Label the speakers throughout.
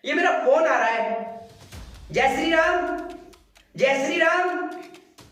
Speaker 1: ये मेरा फोन आ रहा है। जय श्री राम, जय श्री राम,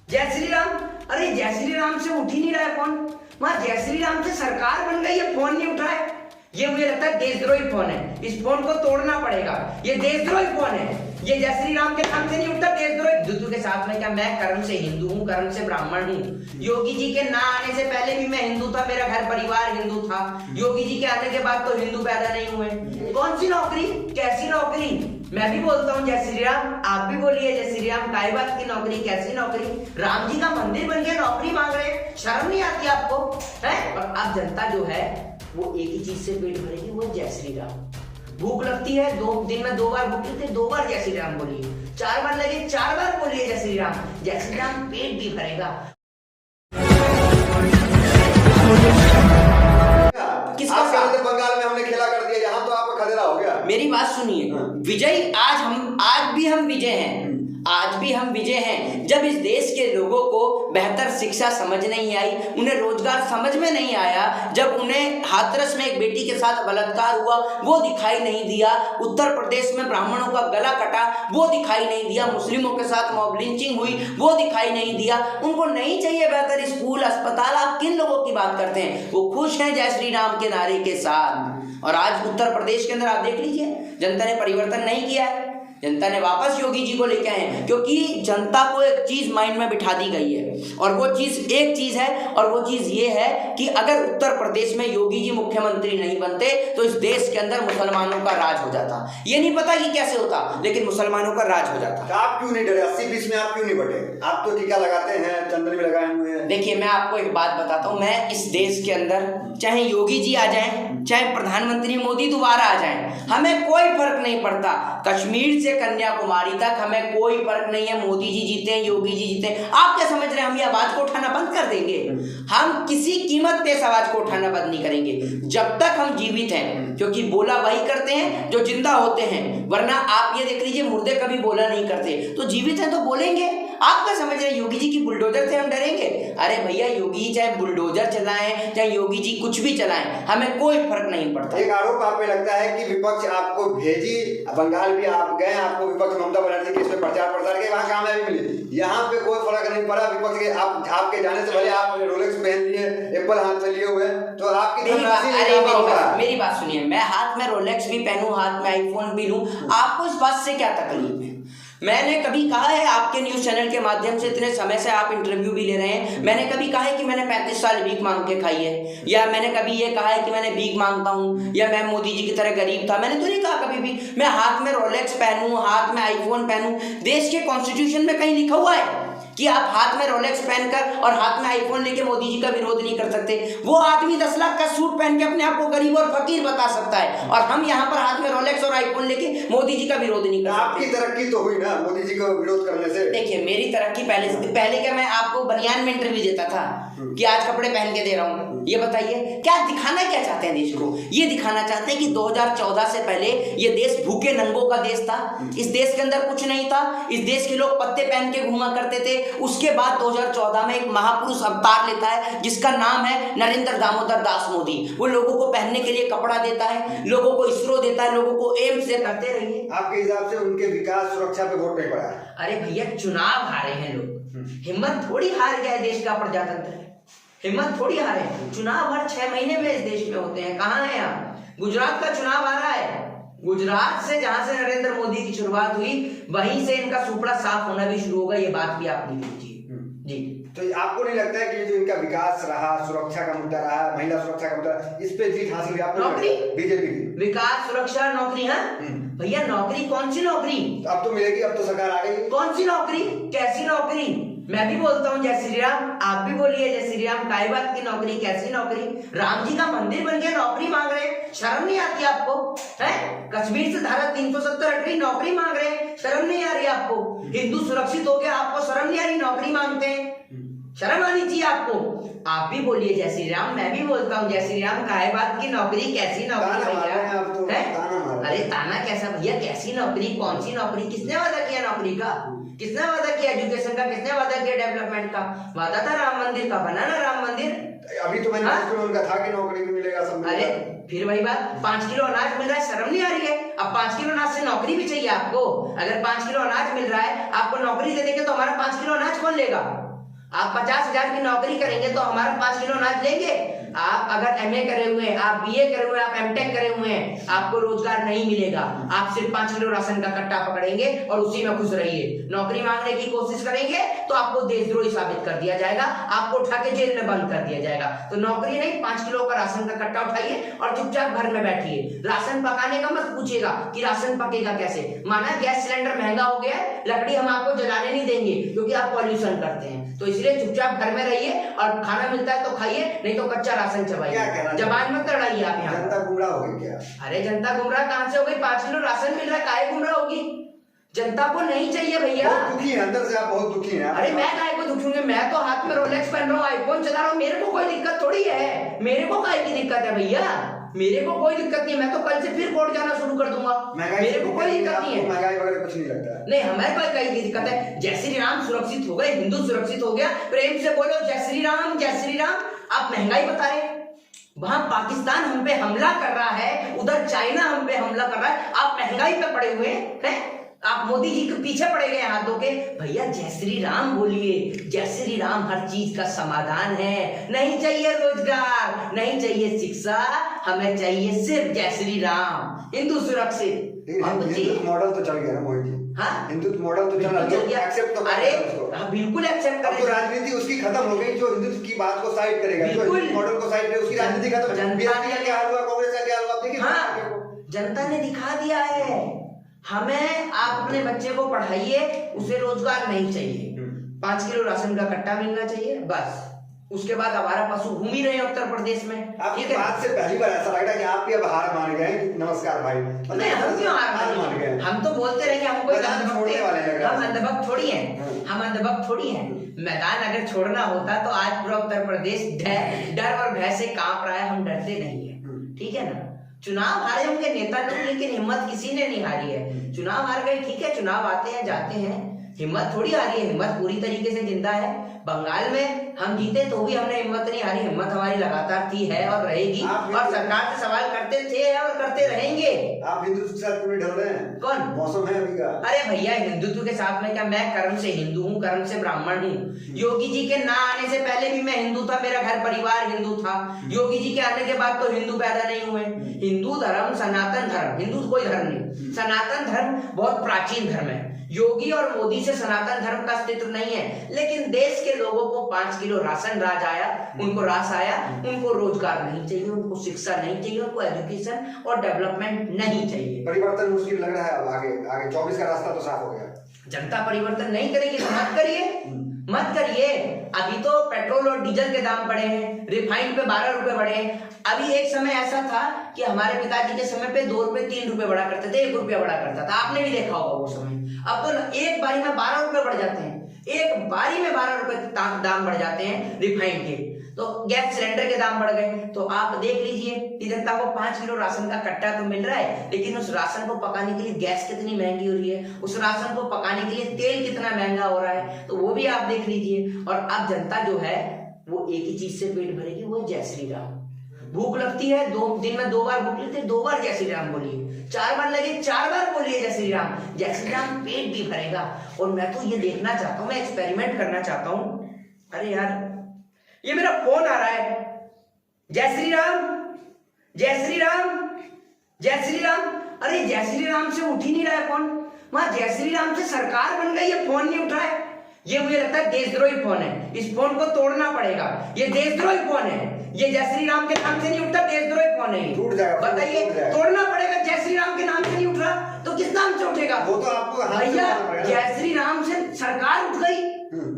Speaker 1: जय श्री राम। अरे जय श्री राम से उठ ही नहीं रहा है फोन। मां जय श्री राम से सरकार बन गई है, फोन नहीं उठ रहा है। ये मुझे लगता है देशद्रोही फोन है, इस फोन को तोड़ना पड़ेगा। ये देशद्रोही फोन है, ये जय श्री राम के नाम से नहीं उठता, देशद्रोही। हिंदुत्व के साथ में क्या मैं कर्म से हिंदू हूँ, कर्म से ब्राह्मण हूँ। योगी जी के ना आने से पहले भी मैं हिंदू था, मेरा घर परिवार हिंदू था। योगी जी के आने के बाद तो हिंदू पैदा नहीं हुए। कौन सी नौकरी, कैसी नौकरी? मैं भी बोलता हूँ जय श्री राम, आप भी बोलिए जय श्री राम। काय बात की नौकरी, कैसी नौकरी? राम जी का मंदिर बन गया, नौकरी मांग रहे, शर्म नहीं आती आपको? है? और अब जनता जो है वो एक ही चीज से पेट भरेगी, वो जय श्री राम। भूख लगती है, दिन में 2 बार भूख लगती है, 2 बार जय श्री राम बोलिए। 4 बार लगे, 4 बार बोलिए जय श्री राम। जय श्री राम पेट भी भरेगा।
Speaker 2: किसका साथ? बंगाल में हमने खेला कर दिया, यहाँ तो आपका खदेड़ा हो गया।
Speaker 1: मेरी बात सुनिए, विजय आज भी हम विजय हैं, आज भी हम विजय हैं। जब इस देश के लोगों को बेहतर शिक्षा समझ नहीं आई, उन्हें रोजगार समझ में नहीं आया, जब उन्हें हाथरस में एक बेटी के साथ बलात्कार हुआ वो दिखाई नहीं दिया, उत्तर प्रदेश में ब्राह्मणों का गला कटा वो दिखाई नहीं दिया, मुस्लिमों के साथ मॉब लिंचिंग हुई वो दिखाई नहीं दिया, उनको नहीं चाहिए बेहतर स्कूल अस्पताल। आप किन लोगों की बात करते हैं? वो खुश हैं जय श्री राम के नारे के साथ। और आज उत्तर प्रदेश के अंदर आप देख लीजिए, जनता ने परिवर्तन नहीं किया है, जनता ने वापस योगी जी को लेके आए हैं, क्योंकि जनता को एक चीज माइंड में बिठा दी गई है। और वो चीज एक चीज है, और वो चीज ये है कि अगर उत्तर प्रदेश में योगी जी मुख्यमंत्री नहीं बनते तो इस देश के अंदर मुसलमानों का राज हो जाता। ये नहीं पता कि कैसे होता, लेकिन मुसलमानों का राज हो जाता।
Speaker 2: तो आप क्यों नहीं डरे? 80-20 में आप क्यों नहीं बटे? आप तो टीका लगाते हैं, चंदन भी लगाए हुए हैं।
Speaker 1: देखिए मैं आपको एक बात बताता हूँ, मैं इस देश के अंदर चाहे योगी जी आ जाएं, चाहे प्रधानमंत्री मोदी दोबारा आ जाएं, हमें कोई फर्क नहीं पड़ता। कश्मीर से कन्याकुमारी तक हमें कोई फर्क नहीं है, मोदी जी जीते, योगी जी जीते। आप क्या समझ रहे हैं हम ये आवाज को उठाना बंद कर देंगे? हम किसी कीमत पे इस आवाज को उठाना बंद नहीं करेंगे जब तक हम जीवित हैं, क्योंकि बोला वही करते हैं जो जिंदा होते हैं। वरना आप ये देख लीजिए, मुर्दे कभी बोला नहीं करते, तो जीवित हैं तो बोलेंगे। आप क्या समझ रहे हैं योगी जी की बुलडोजर से हम डरेंगे? अरे भैया योगी जी चाहे बुलडोजर चलाएं, चाहे योगी जी कुछ भी चलाएं, हमें कोई फर्क नहीं पड़ता।
Speaker 2: एक आरोप आप पे लगता है कि विपक्ष आपको भेजी, बंगाल भी आप गए, आपको विपक्ष ममता बनर्जी के इसमें प्रचार प्रसार के वहाँ कामयाबी मिली, यहाँ पे कोई फर्क नहीं पड़ा विपक्ष के। आपके जाने से पहले आप रोलेक्स पहन लिए, एप्पल हाथ में लिए हुए, तो आपकी
Speaker 1: मेरी बात सुनिए, मैं हाथ में रोलेक्स भी पहनूं, हाथ में आईफोन भी लूं, आपको इस बात से क्या तकलीफ है? मैंने कभी कहा है आपके न्यूज चैनल के माध्यम से, इतने समय से आप इंटरव्यू भी ले रहे हैं, मैंने कभी कहा है कि मैंने 35 साल भीख मांग के खाई है, या मैंने कभी ये कहा है कि मैंने भीख मांगता हूं, या मैं मोदी जी की तरह गरीब था? मैंने तो नहीं कहा कभी भी। मैं हाथ में रोलेक्स पहनूं, हाथ में आईफोन पहनूं, देश के कॉन्स्टिट्यूशन में कहीं लिखा हुआ है कि आप हाथ में रोलेक्स पहनकर और हाथ में आईफोन लेके मोदी जी का विरोध नहीं कर सकते? वो आदमी 10 लाख का सूट पहन के अपने आप को गरीब और फकीर बता सकता है, और हम यहाँ पर हाथ में रोलेक्स और आईफोन लेके मोदी जी का विरोध नहीं कर सकते।
Speaker 2: आपकी तरक्की तो हुई ना मोदी जी को विरोध करने से?
Speaker 1: देखिए मेरी तरक्की पहले क्या मैं आपको बनियान में इंटरव्यू देता था कि आज कपड़े पहन के दे रहा हूँ? ये बताइए क्या दिखाना क्या चाहते हैं देश को? ये दिखाना चाहते हैं कि 2014 से पहले ये देश भूखे नंगों का देश था, इस देश के अंदर कुछ नहीं था, इस देश के लोग पत्ते पहन के घूमा करते थे। उसके बाद 2014 में एक महापुरुष अवतार लेता है जिसका नाम है नरेंद्र दामोदर दास मोदी। वो लोगों को पहनने के लिए कपड़ा देता है, लोगों को इसरो देता है, लोगों को एम्स से करते रहिए।
Speaker 2: आपके हिसाब से उनके विकास सुरक्षा पे वोट नहीं पड़ा?
Speaker 1: अरे भैया चुनाव हारे हैं लोग, हिम्मत थोड़ी हार गया देश का प्रजातंत्र, हिम्मत थोड़ी हारे। चुनाव हर 6 महीने में इस देश में होते हैं। कहाँ है आप? गुजरात का चुनाव आ रहा है, गुजरात से जहां से नरेंद्र मोदी की शुरुआत हुई वहीं से इनका सुपड़ा साफ होना भी शुरू होगा। ये बात भी आप लिख लीजिए जी।
Speaker 2: तो आपको नहीं लगता है कि जो इनका विकास रहा, सुरक्षा का मुद्दा रहा, महिला सुरक्षा का मुद्दा, इस पे जीत हासिल हुई?
Speaker 1: नौकरी,
Speaker 2: बीजेपी की
Speaker 1: विकास, सुरक्षा, नौकरी। हाँ भैया नौकरी, कौन सी नौकरी?
Speaker 2: अब तो मिलेगी, अब तो सरकार आ गई।
Speaker 1: कौन सी नौकरी, कैसी नौकरी? मैं भी बोलता हूँ जय श्री राम, आप भी बोलिए जय श्री राम। काय बात की नौकरी, कैसी नौकरी? राम जी का मंदिर बन गया, नौकरी मांग रहे, शर्म नहीं आती आपको? है कश्मीर से धारा 370 हट गई, नौकरी मांग रहे, शर्म नहीं आ रही आपको? हिंदू सुरक्षित हो गया, आपको शर्म नहीं आ रही? नौकरी मांगते हैं, शर्म आनी चाहिए आपको। आप भी बोलिए जय श्री राम, मैं भी बोलता हूँ जय श्री राम। काय बात की नौकरी, कैसी नौकरी भैया? अरे ताना कैसा भैया, कैसी नौकरी, कौन सी नौकरी? किसने वादा किया नौकरी का? किसने वादा किया एजुकेशन का? किसने वादा किया डेवलपमेंट का? वादा था राम मंदिर का, बना ना राम मंदिर?
Speaker 2: अभी तो मैंने उनका था कि नौकरी भी मिलेगा सब।
Speaker 1: अरे फिर वही बात, 5 किलो अनाज मिल रहा है, शर्म नहीं आ रही है? अब 5 किलो अनाज से नौकरी भी चाहिए आपको। अगर 5 किलो अनाज मिल रहा है, आपको नौकरी दे देंगे तो हमारा 5 किलो अनाज कौन लेगा? आप 50,000 की नौकरी करेंगे तो हमारा 5 किलो अनाज लेंगे। आप अगर एमए करे हुए हैं, आप बीए करे हुए हैं, आप एमटेक करे हुए हैं, आपको रोजगार नहीं मिलेगा। आप सिर्फ 5 किलो राशन का कट्टा पकड़ेंगे और उसी में खुश रहिए। नौकरी मांगने की कोशिश करेंगे तो आपको देशद्रोही साबित कर दिया जाएगा, आपको उठा के जेल में बंद कर दिया जाएगा। तो नौकरी नहीं, 5 किलो का राशन का कट्टा उठाइए और चुपचाप घर में बैठिए। राशन पकाने का मत पूछिएगा कि राशन पकेगा कैसे। माना गैस सिलेंडर महंगा हो गया है, लकड़ी हम आपको जलाने नहीं देंगे क्योंकि आप पॉल्यूशन करते हैं, तो इसलिए चुपचाप घर में रहिए और खाना मिलता है तो खाइए, नहीं तो कच्चा राशन चबाइए। जबान मत लड़ाइए आप यहाँ।
Speaker 2: जनता गुमराह हो गई क्या?
Speaker 1: अरे जनता गुमराह कहां से हो गई? 5 किलो राशन मिल रहा है, काहे गुमराह होगी? जनता को नहीं चाहिए भैया।
Speaker 2: बहुत दुखी है, अंदर से आप बहुत दुखी हैं।
Speaker 1: अरे मैं काहे को दुखी हूँ? मैं तो हाथ में रोलेक्स पहन रहा हूँ, आईफोन चला रहा हूँ, मेरे को कोई दिक्कत थोड़ी है। मेरे को काहे की दिक्कत है भैया? मेरे को कोई दिक्कत नहीं है, मैं तो कल से फिर कोर्ट जाना शुरू कर दूंगा। मेरे को कोई दिक्कत नहीं है।
Speaker 2: महंगाई वगैरह कुछ नहीं लगता है।
Speaker 1: नहीं, हमारे पास कई दिक्कत है। जय श्री राम सुरक्षित हो गए, हिंदू सुरक्षित हो गया। प्रेम से बोलो जय श्री राम, जय श्री राम। आप महंगाई बता रहे, वहां पाकिस्तान हम पे हमला कर रहा है, उधर चाइना हम पे हमला कर रहा है, आप महंगाई पे पड़े हुए हैं। आप मोदी जी के पीछे पड़े गए हाथ धो के। भैया जय श्री राम बोलिए, जय श्री राम हर चीज का समाधान है। नहीं चाहिए रोजगार, नहीं चाहिए शिक्षा, हमें चाहिए सिर्फ जय श्री राम, हिंदू सुरक्षित।
Speaker 2: हिंदुत्व मॉडल तो चल गया ना मोदी जी।
Speaker 1: हाँ,
Speaker 2: हिंदुत्व मॉडल तो चल गया, एक्सेप्ट तो
Speaker 1: अरे हाँ, बिल्कुल एक्सेप्ट करें।
Speaker 2: तो राजनीति उसकी खत्म हो गई जो हिंदुत्व की बात को साइड करेगा, जो हिंदुत्व मॉडल को साइड करेगा, उसकी राजनीति खत्म। बीजेपी का क्या हाल हुआ, कांग्रेस का क्या हाल हुआ, देखिए।
Speaker 1: हाँ, जनता ने दिखा दिया है। हमें आप अपने बच्चे को पढ़ाइए, उसे रोजगार नहीं चाहिए, 5 किलो राशन का कट्टा मिलना चाहिए बस। उसके बाद हमारा पशु घूम ही रहे हैं उत्तर प्रदेश में।
Speaker 2: आपकी बात से पहली बार ऐसा लग रहा है कि आप भी अब हार मान गए। नमस्कार भाई।
Speaker 1: नहीं, हम क्यों हार मान गए? हम तो बोलते रहेंगे, हम कोई हम अंधभक्त थोड़ी हैं, हम अंधभक्त थोड़ी हैं। मैदान अगर छोड़ना होता तो आज पूरा उत्तर प्रदेश डर और भय से कांप रहा है। हम डरते नहीं है, ठीक है ना। चुनाव हारे होंगे नेता लोग, लेकिन हिम्मत किसी ने नहीं हारी है। चुनाव हार गए, ठीक है, चुनाव आते हैं जाते हैं, हिम्मत थोड़ी हारी है। हिम्मत पूरी तरीके से जिंदा है। बंगाल में हम जीते तो भी हमने हिम्मत नहीं हारी, हिम्मत हमारी लगातार थी, है और रहेगी। और सरकार से सवाल करते थे और करते रहेंगे।
Speaker 2: आप हिंदुत्व के साथ क्यों ढल रहे हैं?
Speaker 1: कौन
Speaker 2: मौसम है अभी का?
Speaker 1: अरे भैया हिंदुत्व के साथ में क्या, मैं कर्म से हिंदू हूँ, कर्म से ब्राह्मण हूँ। योगी जी के ना आने से पहले भी मैं हिंदू था, मेरा घर परिवार हिंदू था। योगी जी के आने के बाद तो हिंदू पैदा नहीं हुए। हिंदू धर्म सनातन धर्म, हिंदू कोई धर्म नहीं, सनातन धर्म बहुत प्राचीन धर्म है। योगी और मोदी से सनातन धर्म का अस्तित्व नहीं है, लेकिन देश के लोगों को 5 किलो राशन राज आया, उनको रास आया, उनको रोजगार नहीं चाहिए, उनको शिक्षा नहीं चाहिए, उनको एजुकेशन और डेवलपमेंट नहीं चाहिए।
Speaker 2: परिवर्तन मुश्किल लग रहा है अब। आगे 24 का रास्ता तो साफ हो गया।
Speaker 1: जनता परिवर्तन नहीं करेगी तो मत करिए, मत करिए। अभी तो पेट्रोल और डीजल के दाम बढ़े हैं, रिफाइंड पे 12 रुपए बढ़े हैं। अभी एक समय ऐसा था कि हमारे पिताजी के समय पे 2 रुपए 3 रुपए बढ़ा करते थे, 1 रुपया बढ़ा करता था, आपने भी देखा होगा वो समय। अब तो एक बारी में 12 रुपए बढ़ जाते हैं, एक बारी में 12 रुपए दाम बढ़ जाते हैं रिफाइंड के। तो गैस सिलेंडर के दाम बढ़ गए। तो आप देख लीजिए कि जनता को 5 किलो राशन का कट्टा तो मिल रहा है, लेकिन उस राशन को पकाने के लिए गैस कितनी महंगी हो रही है, उस राशन को पकाने के लिए तेल कितना महंगा हो रहा है, तो वो भी आप देख लीजिए। और अब जनता जो है वो एक ही चीज से पेट भरेगी, वो जय श्री राम। भूख लगती है, दिन में 2 बार भूख लगती है, 2 बार जय श्री राम बोलिए। 4 बार लगे 4 बार बोलिए जय श्री राम। जय श्री राम पेट भी भरेगा। और मैं तो ये देखना चाहता हूँ, मैं एक्सपेरिमेंट करना चाहता हूँ। अरे यार ये मेरा फोन आ रहा है। जय श्री राम, जय श्री राम, जय श्री राम। अरे जय श्री राम से उठ ही नहीं रहा है फोन। वहां जय श्री राम से सरकार बन गई है, फोन नहीं उठ रहा है। ये मुझे लगता है देशद्रोही फोन है, इस फोन को तोड़ना पड़ेगा। ये देशद्रोही फोन है, ये जय श्री राम के नाम से नहीं उठता, देशद्रोही फोन है।
Speaker 2: टूट जाएगा,
Speaker 1: बताइए, तोड़ना पड़ेगा। जय श्री राम के नाम से नहीं उठ रहा तो किस नाम से उठेगा?
Speaker 2: वो तो आपको
Speaker 1: भैया जय श्री राम से सरकार उठ गई,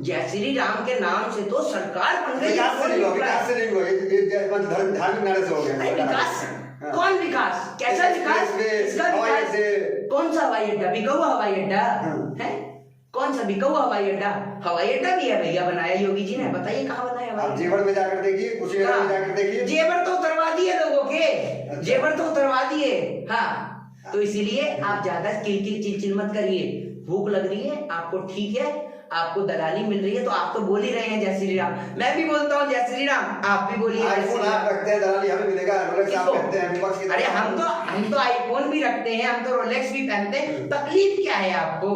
Speaker 1: जय श्री राम के नाम से तो सरकार बन गई।
Speaker 2: विकास से नहीं हुआ, ये धार्मिक नारे से हो गया।
Speaker 1: विकास कौन विकास? कैसा विकास? इसका विकास कौन सा हवाई अड्डा? बिका हुआ हवाई अड्डा है? कौन सा बिका हुआ हवाई अड्डा? हवाई अड्डा भी है भैया, बनाया योगी जी ने। बताइए कहाँ बनाया?
Speaker 2: आप जेवर में जाकर देखिए, कुशीनगर में जाकर देखिए।
Speaker 1: जेवर तो उतरवा दिए लोगों के, जेवर तो उतरवा दिए। हाँ, तो इसीलिए आप ज्यादा किलकिल चिलचिल मत करिए। भूख लग रही है आपको, ठीक है, आपको दलाली मिल रही है, तो आप तो बोल ही रहे हैं जय श्री राम, मैं भी बोलता हूँ जय श्री राम, आप भी बोलिए जय श्री
Speaker 2: आईफोन आप
Speaker 1: राम।
Speaker 2: रखते हैं, दलाली हमें मिलेगा, रोलेक्स आप
Speaker 1: किसको?
Speaker 2: पहनते हैं, विपक्ष की
Speaker 1: अरे हम तो आईफोन भी रखते हैं, हम तो रोलेक्स भी पहनते हैं, तकलीफ क्या है आपको?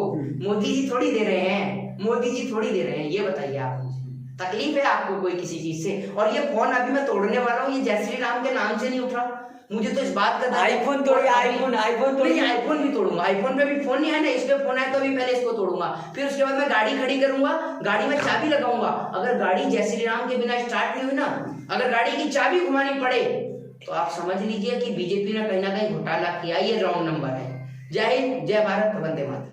Speaker 1: मोदी जी थोड़ी दे रहे हैं, मोदी जी थोड़ी दे रहे हैं, ये बताइए आप मुझे, तकलीफ है आपको कोई किसी चीज से? और ये फोन अभी मैं तोड़ने वाला हूँ, ये जय श्री राम के नाम से नहीं उठ रहा, मुझे तो इस बात का
Speaker 3: आईफोन तोड़िए, आईफोन
Speaker 1: नहीं, आईफोन भी तोड़ूंगा, आईफोन पे भी फोन नहीं है ना, इस पे फोन है तो भी पहले इसको तोड़ूंगा, फिर उसके बाद मैं गाड़ी खड़ी करूंगा, गाड़ी में चाबी लगाऊंगा, अगर गाड़ी जय श्री राम के बिना स्टार्ट नहीं हुई ना, अगर गाड़ी की चाबी घुमानी पड़े तो आप समझ लीजिए कि बीजेपी ने कहीं ना कहीं घोटाला किया, ये रॉन्ग नंबर है। जय हिंद, जय भारत, वंदे मातरम।